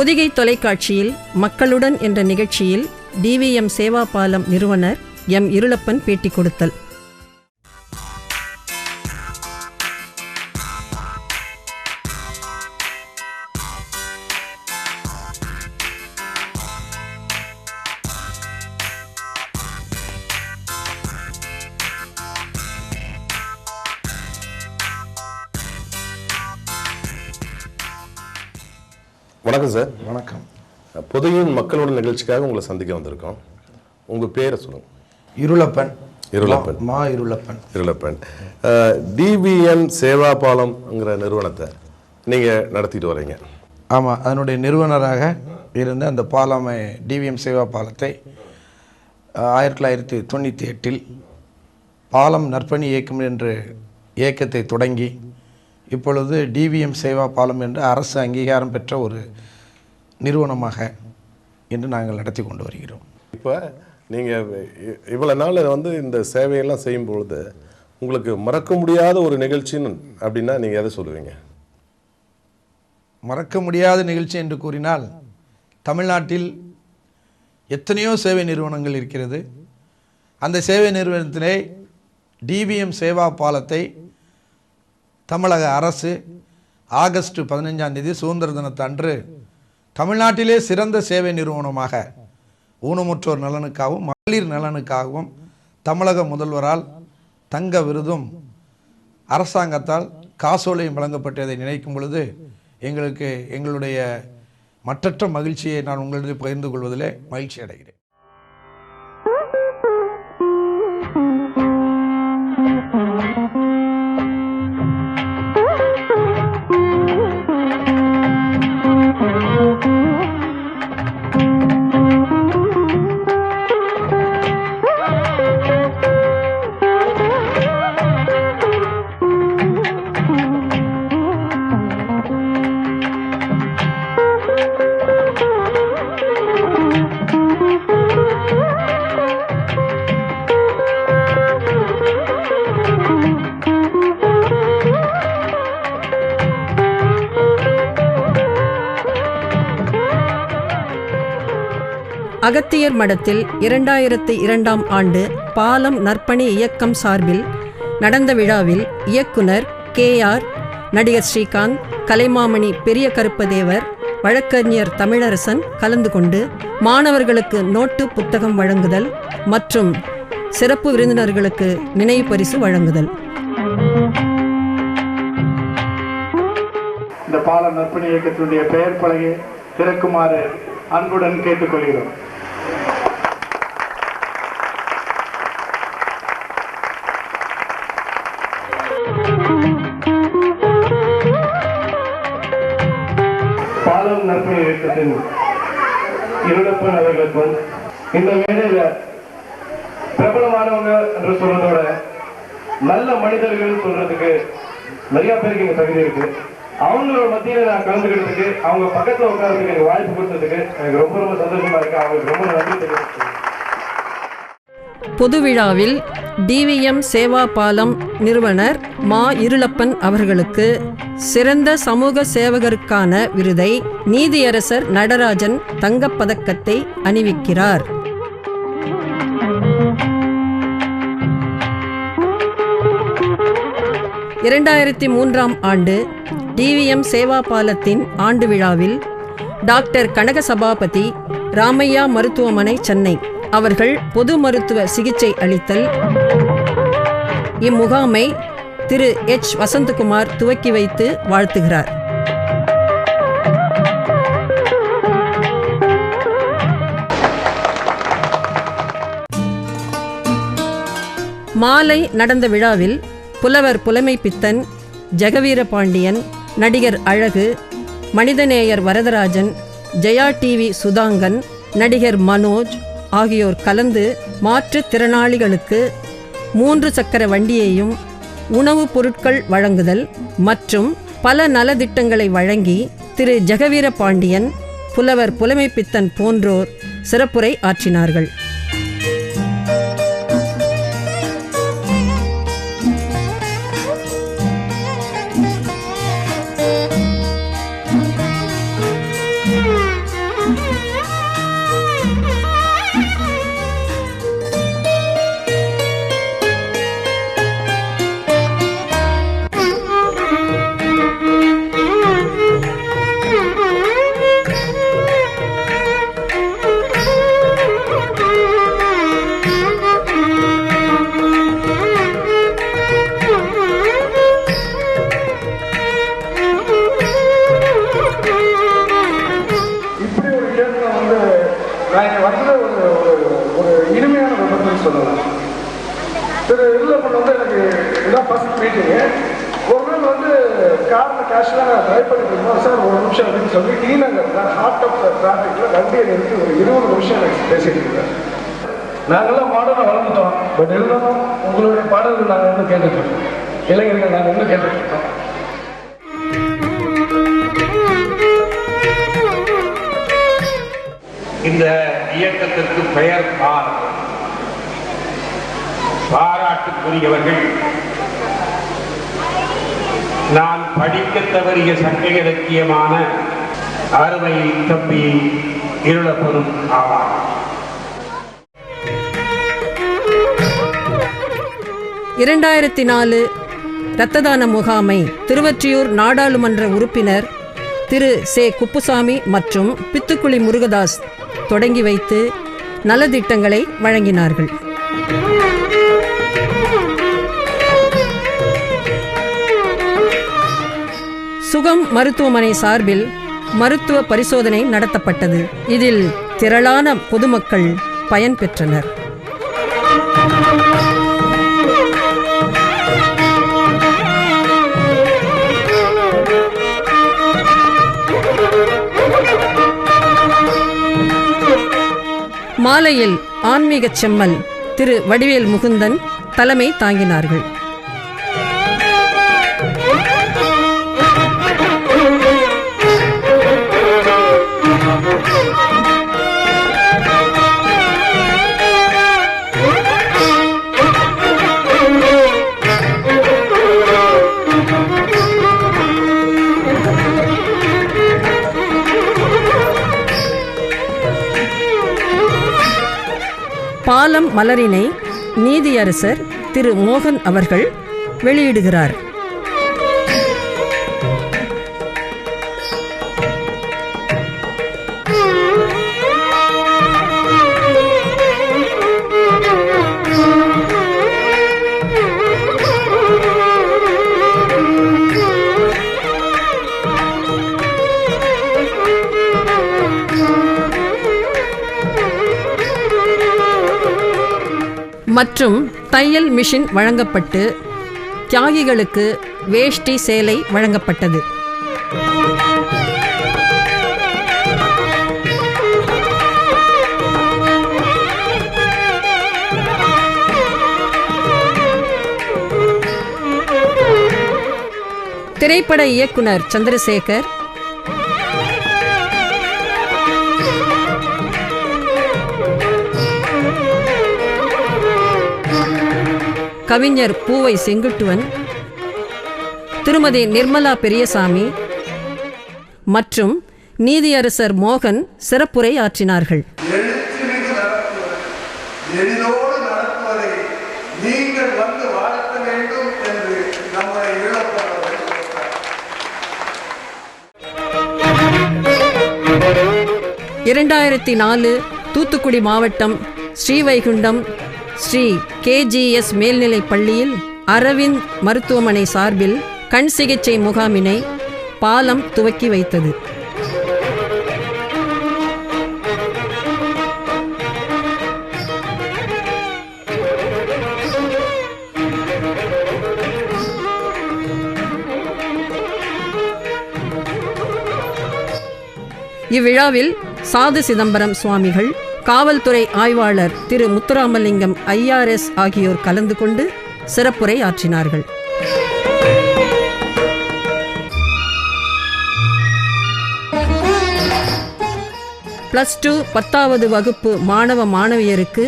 பொதிகை தொலைக்காட்சியில் மக்களுடன் என்ற நிகழ்ச்சியில் டிவிஎம் சேவா பாலம் நிறுவனர் எம் இருளப்பன் பேட்டி கொடுத்தல். வணக்கம் சார். வணக்கம். பொதிகையின் மக்களோட நிகழ்ச்சிக்காக உங்களை சந்திக்க வந்திருக்கோம். உங்கள் பேரை சொல்லுங்கள். இருளப்பன். இருளப்பன். மா இருளப்பன். இருளப்பன். டிவிஎம் சேவா பாலம்ங்கிற நிறுவனத்தை நீங்கள் நடத்திட்டு வரீங்க. ஆமாம், அதனுடைய நிறுவனராக இருந்த அந்த பாலமை டிவிஎம் சேவா பாலத்தை 1998 பாலம் நற்பணி இயக்கம் என்ற இயக்கத்தை தொடங்கி இப்பொழுது டிவிஎம் சேவா பாலம் என்ற அரசு அங்கீகாரம் பெற்ற ஒரு நிறுவனமாக இன்று நாங்கள் நடத்தி கொண்டு வருகிறோம். இப்போ நீங்கள் இவ்வளோ நாள் இந்த சேவையெல்லாம் செய்யும் பொழுது உங்களுக்கு மறக்க முடியாத ஒரு நிகழ்ச்சின்னு அப்படின்னா நீங்கள் எதை சொல்லுவீங்க? மறக்க முடியாத நிகழ்ச்சி என்று கூறினால், தமிழ்நாட்டில் எத்தனையோ சேவை நிறுவனங்கள் இருக்கிறது. அந்த சேவை நிறுவனத்திலே டிவிஎம் சேவா பாலத்தை தமிழக அரசு ஆகஸ்ட் 15 சுதந்திர தினத்தன்று தமிழ்நாட்டிலே சிறந்த சேவை நிறுவனமாக ஊனமுற்றோர் நலனுக்காகவும் மகளிர் நலனுக்காகவும் தமிழக முதல்வரால் தங்க விருதும் அரசாங்கத்தால் காசோலையும் வழங்கப்பட்டதை நினைக்கும் பொழுது எங்களுக்கு எங்களுடைய மற்றற்ற மகிழ்ச்சியை நான் உங்களிடம் பகிர்ந்து கொள்வதிலே மகிழ்ச்சி அடைகிறேன். அகத்தியர் மடத்தில் 2002ஆம் ஆண்டு பாலம் நற்பணி இயக்கம் சார்பில் நடந்த விழாவில் இயக்குனர் KR, நடிகர் ஸ்ரீகாந்த், கலைமாமணி பெரிய கருப்பதேவர், வழக்கறிஞர் தமிழரசன் கலந்து கொண்டு மாணவர்களுக்கு நோட்டு புத்தகம் வழங்குதல் மற்றும் சிறப்பு விருந்தினர்களுக்கு நினைவு பரிசு வழங்குதல். இந்த பாலம் நற்பணி இயக்கத்தினுடைய பெயர் பலகை திறக்குமாறு அன்புடன் கேட்டுக்கொள்கிறோம். பாலம் நற்பணி இயக்கத்தின் இருளப்பன் அவர்களுக்கும் இந்த மேடையில பிரபலமானவங்க என்று சொல்றதோட நல்ல மனிதர்கள் சொல்றதுக்கு நிறைய பேருக்கு இங்க தகுதி இருக்கு. அவங்களோட மத்தியில நான் கலந்துக்கிறதுக்கு, அவங்க பக்கத்துல உட்கார்றதுக்கு எனக்கு வாய்ப்பு கொடுத்ததுக்கு எனக்கு ரொம்ப ரொம்ப சந்தோஷமா இருக்கு. அவங்களுக்கு ரொம்ப நன்றி தெரிவிக்கிறேன். பொது விழாவில் DVM சேவா பாலம் நிறுவனர் மா. இருளப்பன் அவர்களுக்கு சிறந்த சமூக சேவகருக்கான விருதை நீதியரசர் நடராஜன் தங்கப்பதக்கத்தை அணிவிக்கிறார். (2003ஆம் ஆண்டு DVM சேவா பாலத்தின் ஆண்டு விழாவில் டாக்டர் கனக சபாபதி, ராமையா மருத்துவமனை, சென்னை அவர்கள் பொது மருத்துவ சிகிச்சை அளித்தல். இம்முகாமை திரு H. வசந்தகுமார் துவக்கி வைத்து வாழ்த்துகிறார். மாலை நடந்த விழாவில் புலவர் புலமை பித்தன், ஜெகவீர பாண்டியன், நடிகர் அழகு, மனிதநேயர் வரதராஜன், ஜெயா TV சுதாங்கன், நடிகர் மனோஜ் ஆகியோர் கலந்து மாற்றுத் திறனாளிகளுக்கு 3 சக்கர வண்டியையும் உணவுப் பொருட்கள் வழங்குதல் மற்றும் பல நலத்திட்டங்களை வழங்கி திரு ஜெகவீர பாண்டியன், புலவர் புலமை பித்தன் போன்றோர் சிறப்புரை ஆற்றினார்கள். ஒரு இனிமையான விபத்துன்னு சொல்லலாம். திரு இருளப்பன் எனக்கு இதான் ஃபர்ஸ்ட் மீட்டிங்கு. ஒரு நாள் காரில் கேஷுவலாக நான் ட்ரைவ் பண்ணிட்டு இருக்கோம். சார் ஒரு நிமிஷம் அப்படின்னு சொல்லி டிநகர் ஹார்ட் ஆஃப் டிராஃபிக்கில் வண்டியை நிறுத்தி ஒரு 20 நிமிஷம் எனக்கு பேசிட்டு இருக்கேன். நாங்கள்லாம் மாடலாக வளர்ந்துட்டோம். பட் இருந்தாலும் உங்களுடைய பாடல்கள் நாங்கள் இன்னும் கேட்டுட்டு இருக்கோம். இளைஞர்கள் நாங்கள் இன்னும் கேட்டுட்டு இருக்கோம். இந்த இயக்கத்திற்கு பெயர் பாராட்டுக்குரியவர்கள் நான் படிக்க தவறிய சங்க இலக்கியமான அருமை தம்பி இருளப்பனும் ஆவார். (2004) இரத்த தான முகாமை திருவொற்றியூர் நாடாளுமன்ற உறுப்பினர் திரு சே. குப்புசாமி மற்றும் பித்துக்குளி முருகதாஸ் தொடங்கி வைத்து நலத்திட்டங்களை வழங்கினார்கள். சுகம் மருத்துவமனை சார்பில் மருத்துவ பரிசோதனை நடத்தப்பட்டது. இதில் திரளான பொதுமக்கள் பயன்பெற்றனர். மாலையில் ஆன்மீகச் செம்மல் திரு வடிவேல் முகுந்தன் தலைமை தாங்கினார்கள். பாலம் மலரினை நீதியரசர் திரு மோகன் அவர்கள் வெளியிடுகிறார். மற்றும் தையல் மிஷின் வழங்கப்பட்டு தியாகிகளுக்கு வேஷ்டி சேலை வழங்கப்பட்டது. திரைப்பட இயக்குனர் சந்திரசேகர், கவிஞர் பூவை செங்குட்டுவன், திருமதி நிர்மலா பெரியசாமி மற்றும் நீதியரசர் மோகன் சிறப்புரை ஆற்றினார்கள். எளிதோடு நடத்துவதை நீங்கள் வந்து வாழ்த்த வேண்டும் என்று நம்மை இழப்பவர்கள் 2004 தூத்துக்குடி மாவட்டம் ஸ்ரீவைகுண்டம் ஸ்ரீ KGS மேல்நிலைப் பள்ளியில் அரவிந்த் மருத்துவமனை சார்பில் கண் சிகிச்சை முகாமினை பாலம் துவக்கி வைத்தது. இவ்விழாவில் சாது சிதம்பரம் சுவாமிகள், காவல்துறை ஆய்வாளர் திரு முத்துராமலிங்கம் IRS ஆகியோர் கலந்து கொண்டு சிறப்புரை ஆற்றினார்கள். +2 10வது வகுப்பு மாணவ மாணவியருக்கு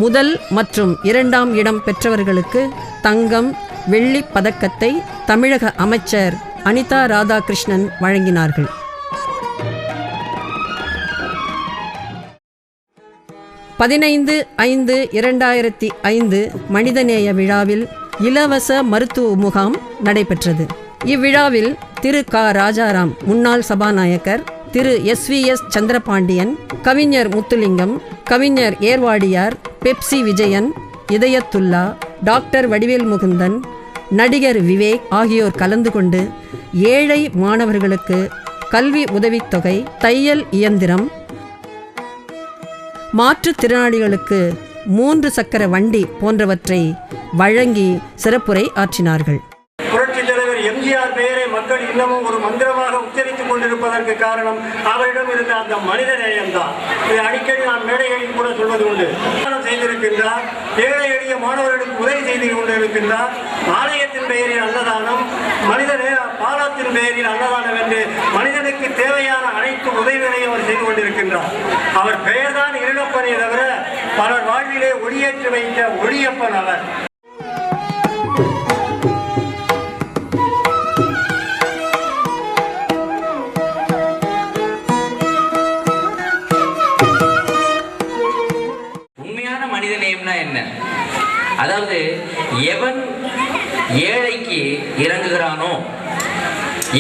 முதல் மற்றும் 2ஆம் இடம் பெற்றவர்களுக்கு தங்கம், வெள்ளி பதக்கத்தை தமிழக அமைச்சர் அனிதா ராதாகிருஷ்ணன் வழங்கினார்கள். பதினைந்து 5/2005 மனிதநேய விழாவில் இலவச மருத்துவ முகாம் நடைபெற்றது. இவ்விழாவில் திரு க. ராஜாராம் முன்னாள் சபாநாயகர், திரு SVS சந்திரபாண்டியன், கவிஞர் முத்துலிங்கம், கவிஞர் ஏர்வாடியார், பெப்சி விஜயன், இதயத்துல்லா, டாக்டர் வடிவேல் முகுந்தன், நடிகர் விவேக் ஆகியோர் கலந்து கொண்டு ஏழை மாணவர்களுக்கு கல்வி உதவித்தொகை, தையல் இயந்திரம், மாற்றுத்திறனாளிகளுக்கு 3 சக்கர வண்டி போன்றவற்றை வழங்கி சிறப்புரை ஆற்றினார்கள். புரட்சித் தலைவர் எம்ஜிஆர் பெயரை மக்கள் இன்னமும் ஒரு மந்திரமாக உச்சரித்துக் கொண்டிருப்பதற்கு காரணம் அவரிடம் இருந்த அந்த மனித நேயம்தான். இதை அடிக்கடி நான் மேடைகளில் கூட சொல்வது உண்டு. செய்திருக்கின்றார், ஏழை எளிய மாணவர்களுக்கு உதவி செய்து கொண்டிருக்கின்றார். ஆலயத்தின் பெயரில் அன்னதானம், பாலத்தின் பெயரில் அன்னதானம் என்று மனிதனுக்கு தேவையான அனைத்து உதவிகளையும் அவர் செய்து கொண்டிருக்கின்றார். அவர் பெயர்தான் இருளப்பனே தவிர பலர் வாழ்விலே ஒளியேற்றி வைத்த ஒளியப்பன் அவர். என்ன? அதாவது எவன் ஏழைக்கு இறங்குகிறானோ,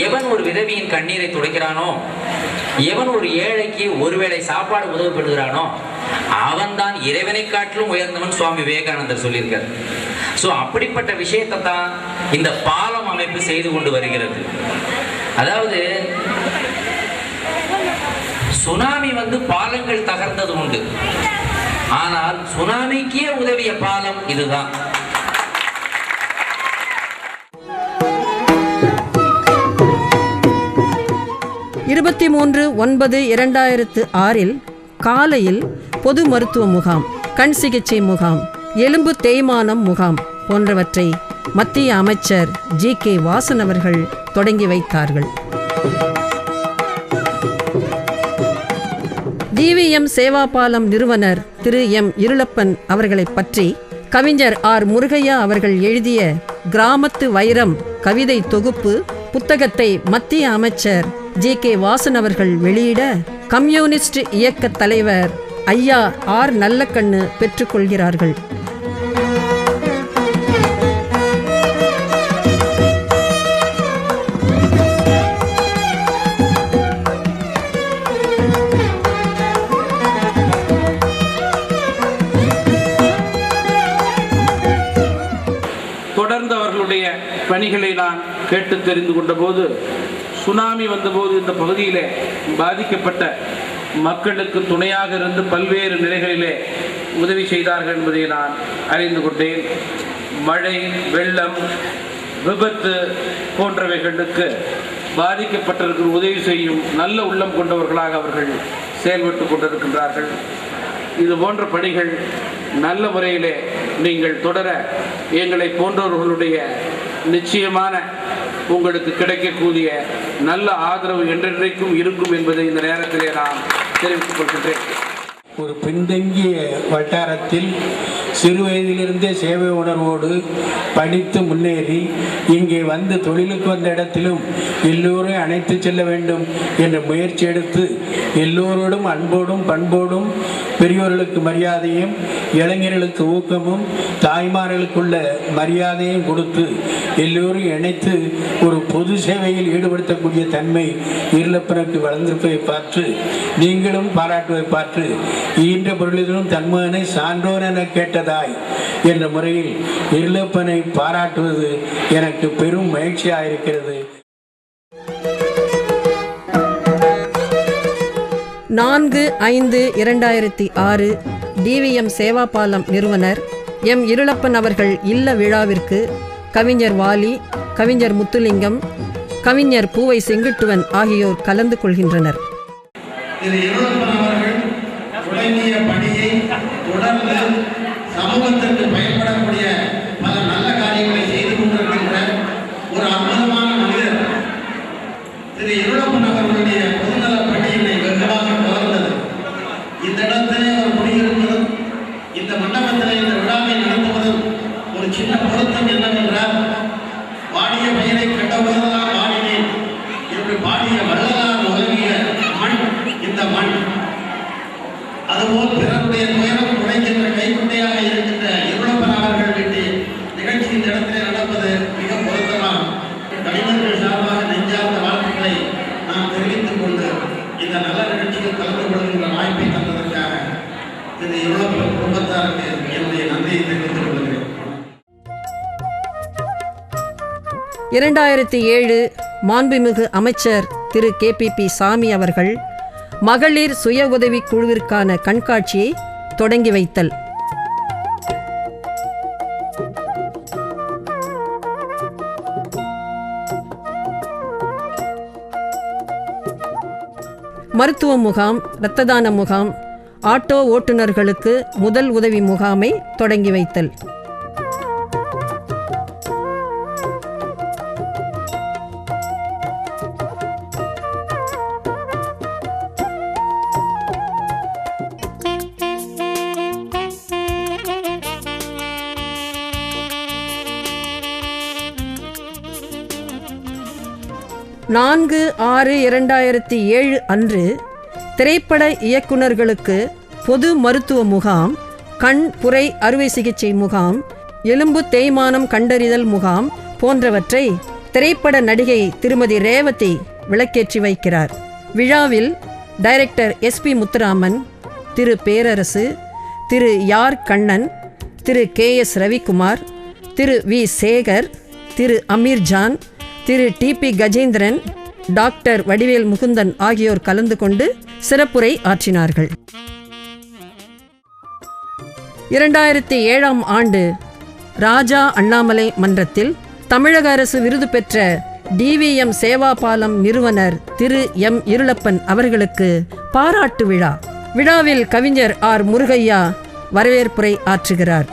எவன் ஒரு விதவியின் கண்ணீரை துடைக்கிறானோ, எவன் ஒரு ஏழைக்கு ஒருவேளை சாப்பாடு உதவிப்படுகிறானோ அவன்தான் இறைவனை காட்டிலும் உயர்ந்தவன் சுவாமி விவேகானந்தர் சொல்லியிருக்கார். ஸோ அப்படிப்பட்ட விஷயத்தை தான் இந்த பாலம் அமைப்பு செய்து கொண்டு வருகிறது. அதாவது சுனாமி பாலங்கள் தகர்ந்தது உண்டு, ஆனால் சுனாமிக்கே உதவிய பாலம் இதுதான். இருபத்தி 23/9/2006 காலையில் பொது மருத்துவ முகாம், கண் சிகிச்சை முகாம், எலும்பு தேய்மானம் முகாம் போன்றவற்றை மத்திய அமைச்சர் GK வாசன் அவர்கள் தொடங்கி வைத்தார்கள். DVM சேவா பாலம் நிறுவனர் திரு M. இருளப்பன் அவர்களை பற்றி கவிஞர் R. முருகையா அவர்கள் எழுதிய கிராமத்து வைரம் கவிதை தொகுப்பு புத்தகத்தை மத்திய அமைச்சர் GK வாசன் அவர்கள் வெளியிட கம்யூனிஸ்ட் இயக்க தலைவர் ஐயா ஆர் நல்லக்கண்ணு பெற்றுக்கொள்கிறார்கள். தொடர்ந்து அவர்களுடைய பணிகளை நான் கேட்டு தெரிந்து கொண்ட போது, சுனாமி வந்தபோது இந்த பகுதியிலே பாதிக்கப்பட்ட மக்களுக்கு துணையாக இருந்து பல்வேறு நிலைகளிலே உதவி செய்தார்கள் என்பதை நான் அறிந்து கொண்டேன். மழை, வெள்ளம், விபத்து போன்றவைகளுக்கு பாதிக்கப்பட்டவர்கள் உதவி செய்யும் நல்ல உள்ளம் கொண்டவர்களாக அவர்கள் செயல்பட்டு கொண்டிருக்கின்றார்கள். இது போன்ற பணிகள் நல்ல முறையிலே நீங்கள் தொடர எங்களை போன்றவர்களுடைய நிச்சயமான உங்களுக்கு கிடைக்கக்கூடிய நல்ல ஆதரவு என்றென்றைக்கும் இருக்கும் என்பதை இந்த நேரத்திலே நான் தெரிவித்துக் கொள்கின்றேன். ஒரு பின்தங்கிய வட்டாரத்தில் சிறு வயதிலிருந்தே சேவை உணர்வோடு படித்து முன்னேறி இங்கே வந்து தொழிலுக்கு வந்த இடத்திலும் எல்லோரையும் அழைத்து செல்ல வேண்டும் என்ற முயற்சி எடுத்து எல்லோரோடும் அன்போடும் பண்போடும் பெரியோர்களுக்கு மரியாதையும் இளைஞர்களுக்கு ஊக்கமும் தாய்மார்களுக்குள்ள மரியாதையும் கொடுத்து எல்லோரும் இணைத்து ஒரு பொது சேவையில் ஈடுபடுத்தக்கூடிய தன்மை இருளப்பனுக்கு வளர்ந்திருப்பதை பார்த்து நீங்களும் பாராட்டுவதை பார்த்து ஈன்ற பொருளிலும் தன்மகனை சான்றோர் என கேட்டதாய் என்ற முறையில் இருளப்பனை பாராட்டுவது எனக்கு பெரும் மகிழ்ச்சியாக இருக்கிறது. 4/5/2006 டிவிஎம் சேவாபாலம் நிறுவனர் எம் இருளப்பன் அவர்கள் இல்ல விழாவிற்கு கவிஞர் வாலி, கவிஞர் முத்துலிங்கம், கவிஞர் பூவை செங்குட்டுவன் ஆகியோர் கலந்து கொள்கின்றனர். திரு இருளப்பன் அவர்கள் தொடங்கிய பணியை தொடர்ந்து சமூகத்திற்கு பயன்படக்கூடிய பல நல்ல காரியங்களை செய்து கொண்டிருக்கின்ற ஒரு அற்புதமான மனிதர். திரு இருளப்பன் அவர்களுடைய பொதுநல பணி என்னை வெகுவாக கவர்ந்தது. இந்த இடத்திலே அவர் குடியிருப்பதும் இந்த மண்டபத்திலே இந்த விழாவை நடத்துவதும் ஒரு சின்ன பொருத்தம் என்னவென்றால், வாடிய பயிரை கண்டபோதுதான் வாடினேன் என்று பாடிய வள்ளலார் உலகிய மண் இந்த மண். அதுபோல் பிறருடைய துயரம் உழைக்கின்ற கைக்குட்டையாக இருக்கின்ற இருளப்பன் அவர்கள் வீட்டு நிகழ்ச்சி இந்த இடத்திலே நடப்பது மிக பொருத்தமாகும். கலைஞர்கள் சார்பாக நெஞ்சார்ந்த வாழ்த்துக்களை நான் தெரிவித்துக் கொண்டு இந்த நல்ல நிகழ்ச்சியில் கலந்து கொள்கின்ற வாய்ப்பை தந்ததற்காக திரு இருளப்பன் குடும்பத்தாருக்கு என்னுடைய நன்றியை தெரிவித்துக் கொள்கிறேன். 2007 மாண்புமிகு அமைச்சர் திரு KPP சாமி அவர்கள் மகளிர் சுய உதவி குழுவிற்கான கண்காட்சியை தொடங்கி வைத்தல். மருத்துவ முகாம், இரத்த தான முகாம், ஆட்டோ ஓட்டுநர்களுக்கு முதல் உதவி முகாமை தொடங்கி வைத்தல். நான்கு 6/2007 அன்று திரைப்பட இயக்குநர்களுக்கு பொது மருத்துவ முகாம், கண் புரை அறுவை சிகிச்சை முகாம், எலும்பு தேய்மானம் கண்டறிதல் முகாம் போன்றவற்றை திரைப்பட நடிகை திருமதி ரேவதி விளக்கேற்றி வைக்கிறார். விழாவில் டைரக்டர் SP முத்துராமன், திரு பேரரசு, திரு யார் கண்ணன், திரு KS ரவிக்குமார், திரு V சேகர், திரு அமீர்ஜான், திரு TP கஜேந்திரன், டாக்டர் வடிவேல் முகுந்தன் ஆகியோர் கலந்து கொண்டு சிறப்புரை ஆற்றினார்கள். 2007 ஆண்டு ராஜா அண்ணாமலை மன்றத்தில் தமிழக அரசு விருது பெற்ற DVM சேவாபாலம் நிறுவனர் திரு M இருளப்பன் அவர்களுக்கு பாராட்டு விழா. விழாவில் கவிஞர் R முருகையா வரவேற்புரை ஆற்றுகிறார்.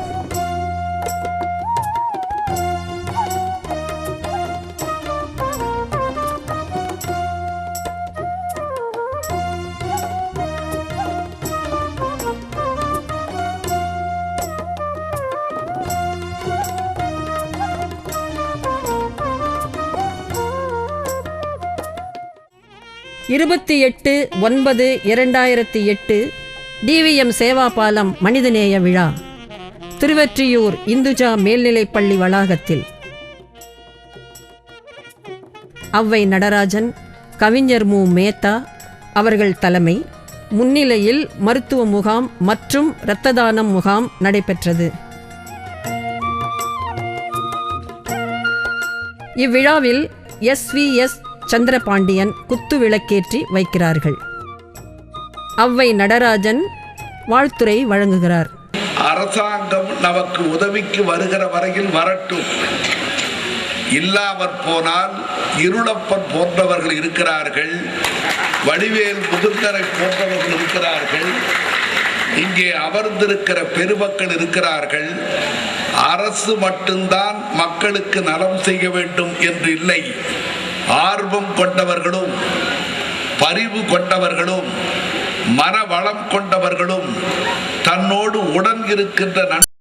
இருபத்தி 28/9/2008 DVM சேவா பாலம் மனிதநேய விழா திருவெற்றியூர் இந்துஜா மேல்நிலைப்பள்ளி வளாகத்தில். அவ்வை நடராஜன், கவிஞர் மு. மேத்தா அவர்கள் தலைமை முன்னிலையில் மருத்துவ முகாம் மற்றும் இரத்த தானம் முகாம் நடைபெற்றது. இவ்விழாவில் SVS சந்திரபாண்டியன் குத்து விளக்கேற்றி வைக்கிறார்கள். அவ்வை நடராஜன் வாழ்த்துரை வழங்குகிறார். அரசாங்கம் நமக்கு உதவிக்கு வருகிற வரையில் வரட்டும். இல்லாமற் போனால் இருளப்பன் போன்றவர்கள் இருக்கிறார்கள், வடிவேல் முகுந்தரை போன்றவர்கள் இருக்கிறார்கள், இங்கே அமர்ந்திருக்கிற பெருமக்கள் இருக்கிறார்கள். அரசு மட்டும்தான் மக்களுக்கு நலம் செய்ய வேண்டும் என்று இல்லை. ஆர்வம் கொண்டவர்களும் பரிவு கொண்டவர்களும் மனவளம் கொண்டவர்களும் தன்னோடு உடன் இருக்கின்ற